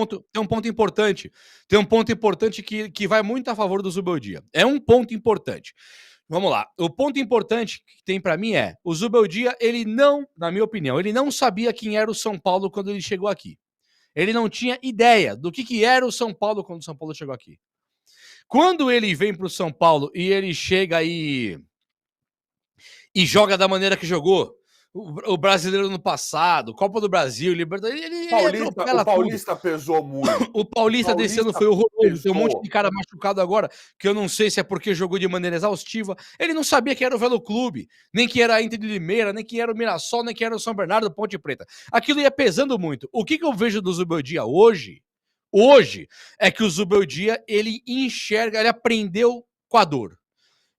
tem um ponto importante. Tem um ponto importante que vai muito a favor do Zubeldia. É um ponto importante. Vamos lá. O ponto importante que tem pra mim é, o Zubeldia, ele não, na minha opinião, ele não sabia quem era o São Paulo quando ele chegou aqui. Ele não tinha ideia do que era o São Paulo quando o São Paulo chegou aqui. Quando ele vem pro São Paulo e ele chega aí e joga da maneira que jogou, o Brasileiro no passado, Copa do Brasil, Libertadores, ele atropela o Paulista tudo. Pesou muito. O Paulista desse ano foi horroroso. Tem um monte de cara machucado agora, que eu não sei se é porque jogou de maneira exaustiva. Ele não sabia que era o Velo Clube, nem que era a Inter de Limeira, nem que era o Mirassol, nem que era o São Bernardo, Ponte Preta. Aquilo ia pesando muito. O que eu vejo do Zubeldia hoje, é que o Zubeldia, ele enxerga, ele aprendeu com a dor.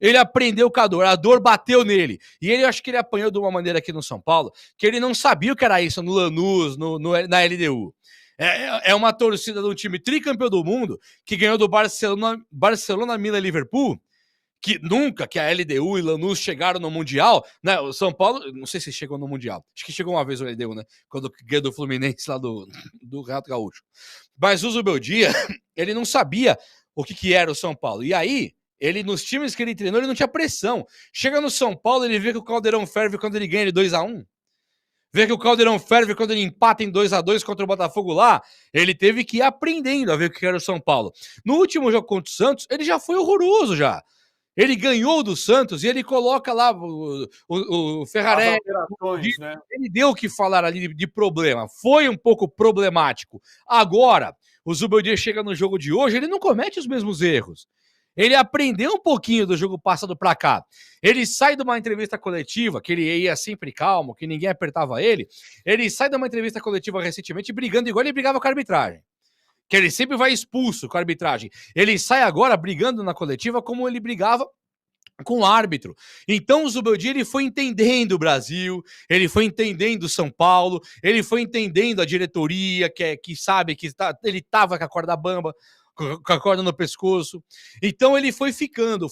Ele aprendeu com a dor bateu nele. E ele, acho que ele apanhou de uma maneira aqui no São Paulo, que ele não sabia o que era isso no Lanús, na LDU. É uma torcida de um time tricampeão do mundo, que ganhou do Barcelona, Milan e Liverpool, que nunca que a LDU e Lanús chegaram no Mundial, né? O São Paulo, não sei se chegou no Mundial, acho que chegou uma vez o LDU, né? Quando ganhou do Fluminense lá do Renato Gaúcho. Mas o Zubeldia, ele não sabia o que era o São Paulo. E aí, ele, nos times que ele treinou, ele não tinha pressão. Chega no São Paulo, ele vê que o Caldeirão ferve quando ele ganha de 2-1. Vê que o Caldeirão ferve quando ele empata em 2-2 contra o Botafogo lá. Ele teve que ir aprendendo a ver o que era o São Paulo. No último jogo contra o Santos, ele já foi horroroso já. Ele ganhou do Santos e ele coloca lá o Ferraré. Né? Ele deu o que falar ali de problema. Foi um pouco problemático. Agora, o Zubeldia chega no jogo de hoje, ele não comete os mesmos erros. Ele aprendeu um pouquinho do jogo passado pra cá. Ele sai de uma entrevista coletiva, que ele ia sempre calmo, que ninguém apertava ele. Ele sai de uma entrevista coletiva recentemente brigando igual ele brigava com a arbitragem. Que ele sempre vai expulso com a arbitragem. Ele sai agora brigando na coletiva como ele brigava com o árbitro. Então o Zubeldia, ele foi entendendo o Brasil, ele foi entendendo o São Paulo, ele foi entendendo a diretoria, que sabe que ele tava com a corda bamba, com a corda no pescoço. Então ele foi ficando.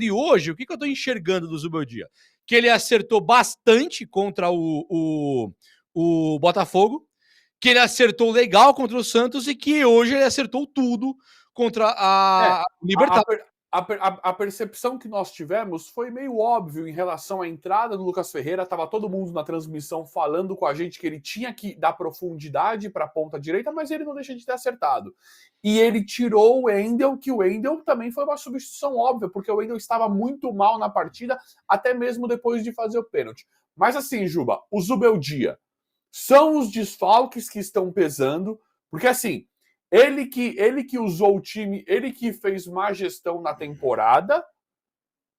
E hoje, o que eu tô enxergando do Zubeldia? Que ele acertou bastante contra o Botafogo, que ele acertou legal contra o Santos e que hoje ele acertou tudo contra a Libertad. A percepção que nós tivemos foi meio óbvio em relação à entrada do Lucas Ferreira. Estava todo mundo na transmissão falando com a gente que ele tinha que dar profundidade para a ponta direita, mas ele não deixa de ter acertado. E ele tirou o Wendel, que o Wendel também foi uma substituição óbvia, porque o Wendel estava muito mal na partida, até mesmo depois de fazer o pênalti. Mas assim, Juba, o Zubeldia são os desfalques que estão pesando, porque assim, ele que usou o time, ele que fez má gestão na temporada,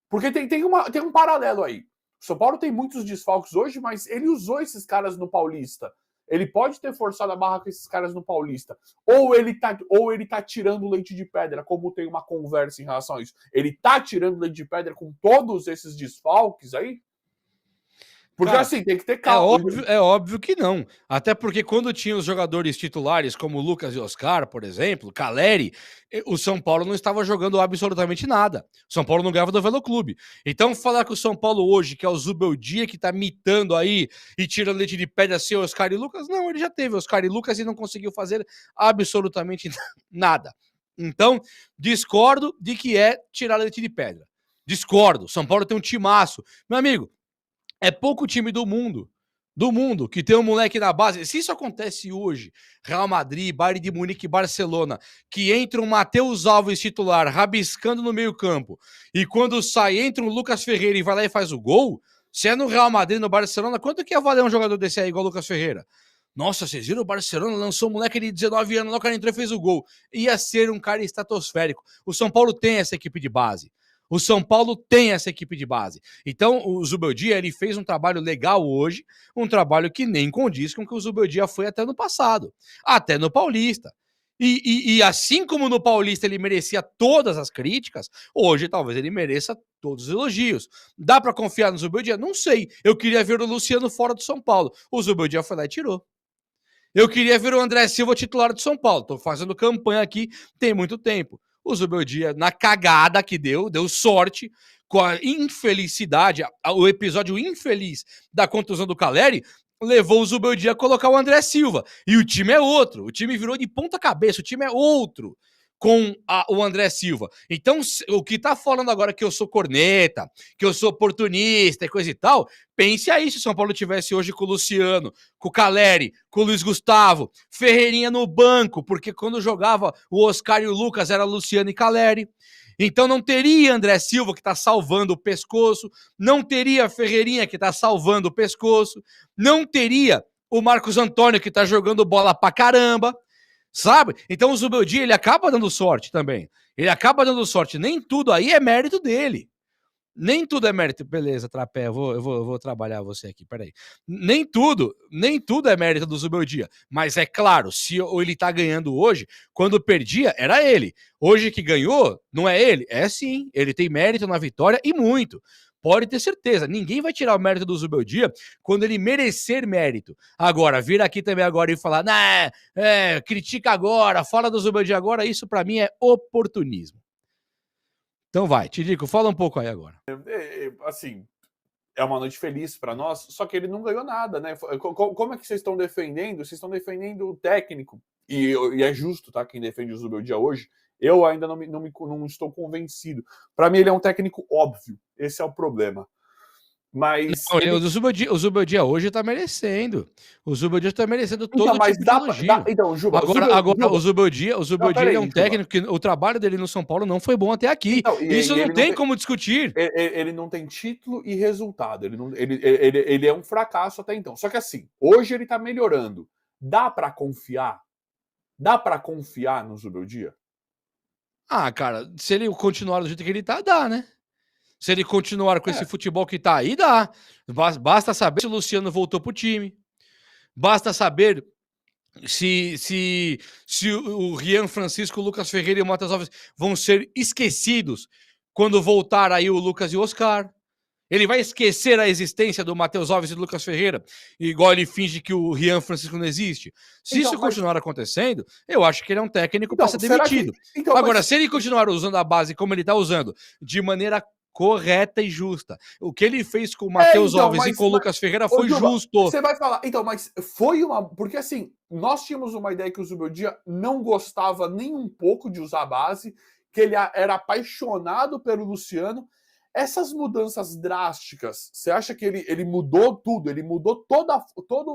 porque tem um paralelo aí. O São Paulo tem muitos desfalques hoje, mas ele usou esses caras no Paulista. Ele pode ter forçado a barra com esses caras no Paulista. Ou ele tá tirando leite de pedra, como tem uma conversa em relação a isso. Ele tá tirando leite de pedra com todos esses desfalques aí? Porque cara, assim, tem que ter calma. É óbvio que não. Até porque quando tinha os jogadores titulares, como Lucas e Oscar, por exemplo, Caleri, o São Paulo não estava jogando absolutamente nada. O São Paulo não ganhava do Velo Clube. Então, falar que o São Paulo hoje, que é o Zubeldia, que tá mitando aí e tirando leite de pedra sem Oscar e Lucas, não, ele já teve Oscar e Lucas e não conseguiu fazer absolutamente nada. Então, discordo de que é tirar leite de pedra. Discordo. São Paulo tem um timaço. Meu amigo, é pouco time do mundo, que tem um moleque na base. Se isso acontece hoje, Real Madrid, Bayern de Munique, Barcelona, que entra um Matheus Alves titular, rabiscando no meio campo, e quando sai, entra um Lucas Ferreira e vai lá e faz o gol, se é no Real Madrid, no Barcelona, quanto que ia valer um jogador desse aí, igual o Lucas Ferreira? Nossa, vocês viram o Barcelona? Lançou um moleque de 19 anos, lá o cara entrou e fez o gol. Ia ser um cara estratosférico. O São Paulo tem essa equipe de base. O São Paulo tem essa equipe de base. Então, o Zubeldia, ele fez um trabalho legal hoje, um trabalho que nem condiz com o que o Zubeldia foi até no passado, até no Paulista. E assim como no Paulista ele merecia todas as críticas, hoje talvez ele mereça todos os elogios. Dá para confiar no Zubeldia? Não sei. Eu queria ver o Luciano fora do São Paulo. O Zubeldia foi lá e tirou. Eu queria ver o André Silva titular do São Paulo. Tô fazendo campanha aqui tem muito tempo. O Zubeldia, na cagada que deu sorte, com a infelicidade, o episódio infeliz da contusão do Caleri, levou o Zubeldia a colocar o André Silva. E o time é outro. O time virou de ponta cabeça. O time é outro com o André Silva. Então, o que tá falando agora que eu sou corneta, que eu sou oportunista e coisa e tal, pense aí se o São Paulo tivesse hoje com o Luciano, com o Caleri, com o Luiz Gustavo, Ferreirinha no banco, porque quando jogava o Oscar e o Lucas era Luciano e Caleri. Então não teria André Silva, que tá salvando o pescoço, não teria Ferreirinha, que tá salvando o pescoço, não teria o Marcos Antônio, que tá jogando bola pra caramba, sabe? Então o Zubeldia, ele acaba dando sorte também. Ele acaba dando sorte. Nem tudo aí é mérito dele. Nem tudo é mérito. Beleza, Trapé, eu vou trabalhar você aqui, peraí. Nem tudo é mérito do Zubeldia. Mas é claro, se ele tá ganhando hoje, quando perdia, era ele. Hoje que ganhou, não é ele? É sim, ele tem mérito na vitória e muito. Pode ter certeza, ninguém vai tirar o mérito do Zubeldia quando ele merecer mérito. Agora, vir aqui também agora e falar, critica agora, fala do Zubeldia agora, isso pra mim é oportunismo. Então vai, Tidico, fala um pouco aí agora. Assim, é uma noite feliz para nós, só que ele não ganhou nada, né? Como é que vocês estão defendendo? Vocês estão defendendo o técnico, e é justo, tá? Quem defende o Zubeldia hoje, eu ainda não estou convencido. Para mim, ele é um técnico óbvio, esse é o problema. Mas não, o Zubeldia hoje tá merecendo. O Zubeldia tá merecendo todo então, tipo de elogio. Então, Juba, agora o Zubeldia é um técnico que o trabalho dele no São Paulo não foi bom até aqui. Então, isso não tem como discutir. Ele não tem título e resultado. Ele é um fracasso até então. Só que assim, hoje ele tá melhorando. Dá para confiar? Dá para confiar no Zubeldia? Ah, cara, se ele continuar do jeito que ele tá, dá, né? Se ele continuar com esse futebol que tá aí, dá. Basta saber se o Luciano voltou pro time. Basta saber se o Rian Francisco, o Lucas Ferreira e o Matheus Alves vão ser esquecidos quando voltar aí o Lucas e o Oscar. Ele vai esquecer a existência do Matheus Alves e do Lucas Ferreira, igual ele finge que o Rian Francisco não existe. Se isso continuar acontecendo, eu acho que ele é um técnico para ser demitido. Agora, se ele continuar usando a base como ele tá usando, de maneira correta e justa. O que ele fez com o Matheus Alves e com o Lucas Ferreira foi justo. Você vai falar, então, mas foi uma... Porque assim, nós tínhamos uma ideia que o Zubeldia não gostava nem um pouco de usar a base, que ele era apaixonado pelo Luciano. Essas mudanças drásticas, você acha que ele mudou tudo? Ele mudou todo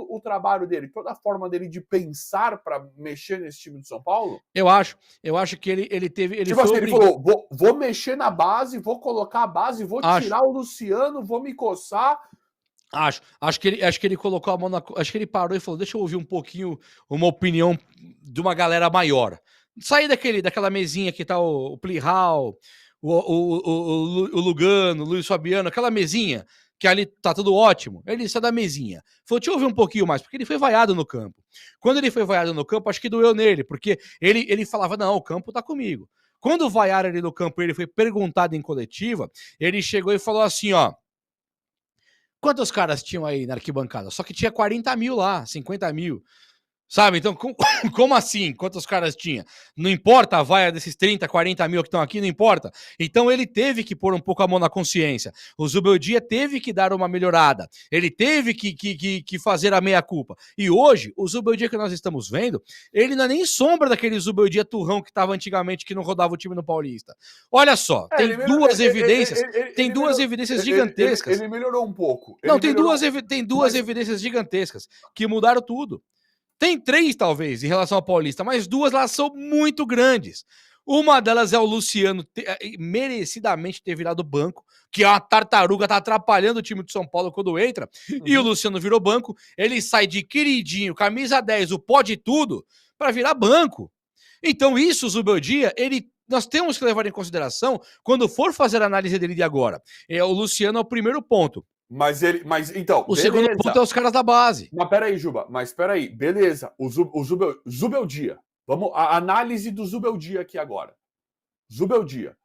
o trabalho dele, toda a forma dele de pensar para mexer nesse time do São Paulo? Eu acho que ele teve... Ele falou, vou mexer na base, vou colocar a base, vou tirar o Luciano, vou me coçar. Acho que ele colocou a mão na... Acho que ele parou e falou, deixa eu ouvir um pouquinho uma opinião de uma galera maior. Sair daquela mesinha que tá o Plihal, o Lugano, o Luiz Fabiano, aquela mesinha, que ali tá tudo ótimo. Ele saiu da mesinha. Falou, deixa eu ouvir um pouquinho mais, porque ele foi vaiado no campo. Quando ele foi vaiado no campo, acho que doeu nele, porque ele falava, não, o campo tá comigo. Quando vaiaram ele no campo, ele foi perguntado em coletiva, ele chegou e falou assim, ó, quantos caras tinham aí na arquibancada? Só que tinha 40 mil lá, 50 mil. Sabe? Então, como assim? Quantos caras tinha? Não importa a vaia desses 30, 40 mil que estão aqui, não importa. Então, ele teve que pôr um pouco a mão na consciência. O Zubeldia teve que dar uma melhorada. Ele teve que fazer a meia-culpa. E hoje, o Zubeldia que nós estamos vendo, ele não é nem sombra daquele Zubeldia turrão que estava antigamente, que não rodava o time no Paulista. Olha só, tem duas evidências. Tem duas evidências gigantescas. Ele melhorou um pouco. Não, tem duas evidências gigantescas que mudaram tudo. Tem 3, talvez, em relação ao Paulista, mas 2 lá são muito grandes. Uma delas é o Luciano merecidamente ter virado banco, que é uma tartaruga, tá atrapalhando o time de São Paulo quando entra, e o Luciano virou banco, ele sai de queridinho, camisa 10, o pó de tudo, para virar banco. Então isso, Zubeldia, nós temos que levar em consideração quando for fazer a análise dele de agora. O Luciano é o primeiro ponto. Mas então. O segundo ponto é os caras da base. Mas peraí, Juba, beleza. O Zubeldia. Vamos, a análise do Zubeldia aqui agora. Zubeldia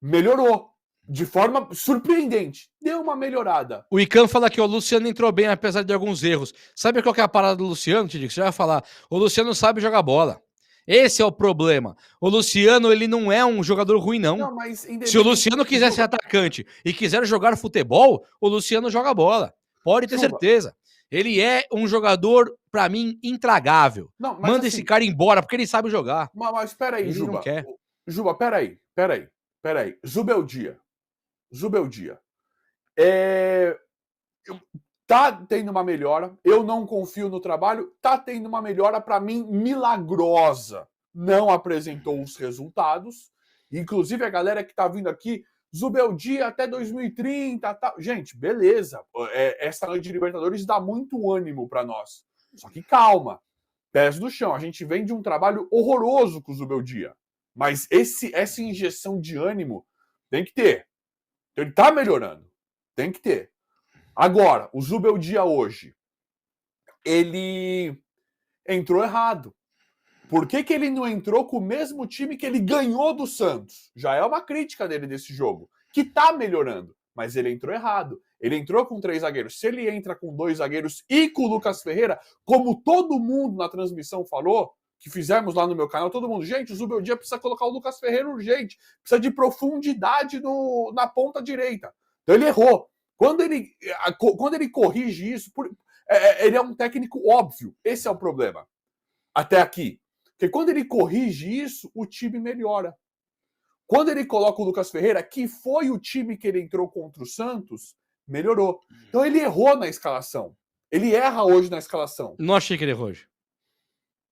melhorou de forma surpreendente. Deu uma melhorada. O Ican fala que o Luciano entrou bem, apesar de alguns erros. Sabe qual que é a parada do Luciano, Tidico? Você vai falar. O Luciano sabe jogar bola. Esse é o problema. O Luciano, ele não é um jogador ruim, não. Não, mas se o Luciano quiser ser atacante e quiser jogar futebol, o Luciano joga bola. Pode ter certeza. Ele é um jogador, pra mim, intragável. Não, mas Manda assim, esse cara embora, porque ele sabe jogar. mas espera aí, Ele não Juba. quer. Juba, pera aí. Zubeldia. É, tá tendo uma melhora. Eu não confio no trabalho. Tá tendo uma melhora, para mim, milagrosa. Não apresentou os resultados. Inclusive, a galera que tá vindo aqui, Zubeldia até 2030. Tá... Gente, beleza. Essa noite de Libertadores dá muito ânimo para nós. Só que calma. Pés no chão. A gente vem de um trabalho horroroso com o Zubeldia. Mas essa injeção de ânimo tem que ter. Ele tá melhorando. Tem que ter. Agora, o Zubeldia hoje, ele entrou errado. Por que ele não entrou com o mesmo time que ele ganhou do Santos? Já é uma crítica dele desse jogo, que tá melhorando, mas ele entrou errado. Ele entrou com 3 zagueiros. Se ele entra com 2 zagueiros e com o Lucas Ferreira, como todo mundo na transmissão falou, que fizemos lá no meu canal, todo mundo, gente, o Zubeldia precisa colocar o Lucas Ferreira urgente, precisa de profundidade na ponta direita. Então ele errou. Quando ele corrige isso, ele é um técnico óbvio. Esse é o problema. Até aqui. Porque quando ele corrige isso, o time melhora. Quando ele coloca o Lucas Ferreira, que foi o time que ele entrou contra o Santos, melhorou. Então ele errou na escalação. Ele erra hoje na escalação. Não achei que ele errou hoje.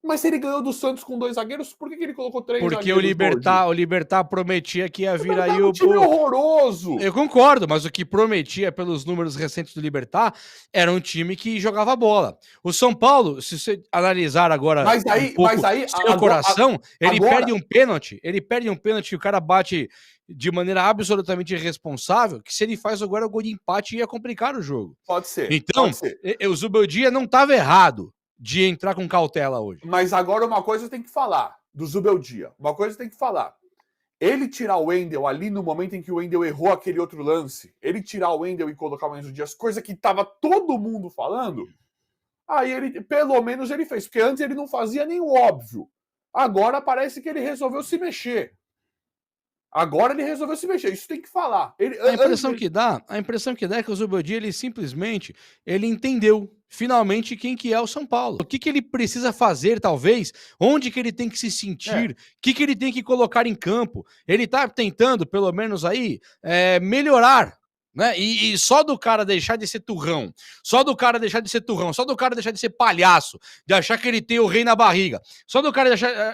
Mas se ele ganhou do Santos com 2 zagueiros, por que ele colocou 3 zagueiros? Porque o Libertar prometia que ia vir aí um time horroroso. Eu concordo, mas o que prometia pelos números recentes do Libertar era um time que jogava bola. O São Paulo, se você analisar agora seu coração, ele perde um pênalti. Ele perde um pênalti e o cara bate de maneira absolutamente irresponsável, que se ele faz agora o gol de empate ia complicar o jogo. Pode ser. Então, o Zubeldia não estava errado de entrar com cautela hoje. Mas agora uma coisa tem que falar do Zubeldia. Uma coisa tem que falar. Ele tirar o Wendel ali no momento em que o Wendel errou aquele outro lance, ele tirar o Wendel e colocar o Enzo Dias, coisa que tava todo mundo falando, aí ele, pelo menos ele fez, porque antes ele não fazia nem o óbvio. Agora parece que ele resolveu se mexer. Isso tem que falar. A impressão que dá é que o Zubeldia, ele simplesmente, ele entendeu finalmente quem que é o São Paulo. O que ele precisa fazer, talvez, onde que ele tem que se sentir, o que ele tem que colocar em campo. Ele tá tentando, pelo menos aí, melhorar, né? E só do cara deixar de ser turrão, só do cara deixar de ser palhaço, de achar que ele tem o rei na barriga, só do cara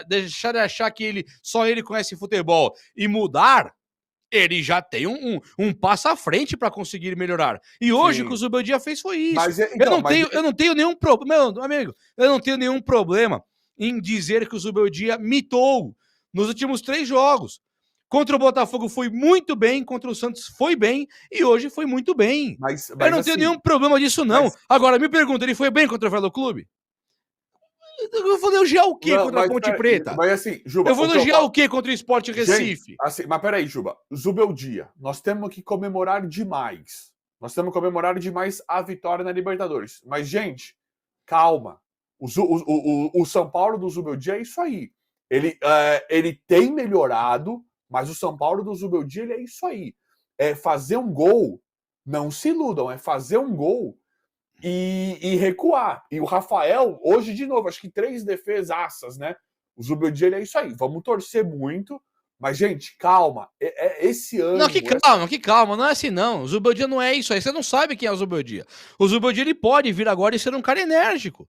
deixar de achar que só ele conhece futebol e mudar, ele já tem um passo à frente para conseguir melhorar. E hoje o que o Zubeldia fez foi isso. Eu não tenho nenhum problema, meu amigo, eu não tenho nenhum problema em dizer que o Zubeldia mitou nos últimos 3 jogos. Contra o Botafogo foi muito bem, contra o Santos foi bem e hoje foi muito bem. Eu não tenho nenhum problema disso, não. Agora, me pergunta, ele foi bem contra o Velo Clube? Eu vou elogiar o quê contra a Ponte Preta? Mas assim, Juba, eu vou elogiar o quê contra o Sport Recife? Gente, assim, mas peraí, Juba. Zubeldia, nós temos que comemorar demais. A vitória na Libertadores. Mas, gente, calma. O São Paulo do Zubeldia é isso aí. Ele tem melhorado, mas o São Paulo do Zubeldia, ele é isso aí. É fazer um gol, não se iludam, é fazer um gol e recuar. E o Rafael, hoje, de novo, acho que 3 defesaças, né? O Zubeldia, ele é isso aí. Vamos torcer muito, mas, gente, calma. Esse ano... Não, que calma, não é assim, não. O Zubeldia não é isso aí. Você não sabe quem é o Zubeldia. O Zubeldia, ele pode vir agora e ser um cara enérgico.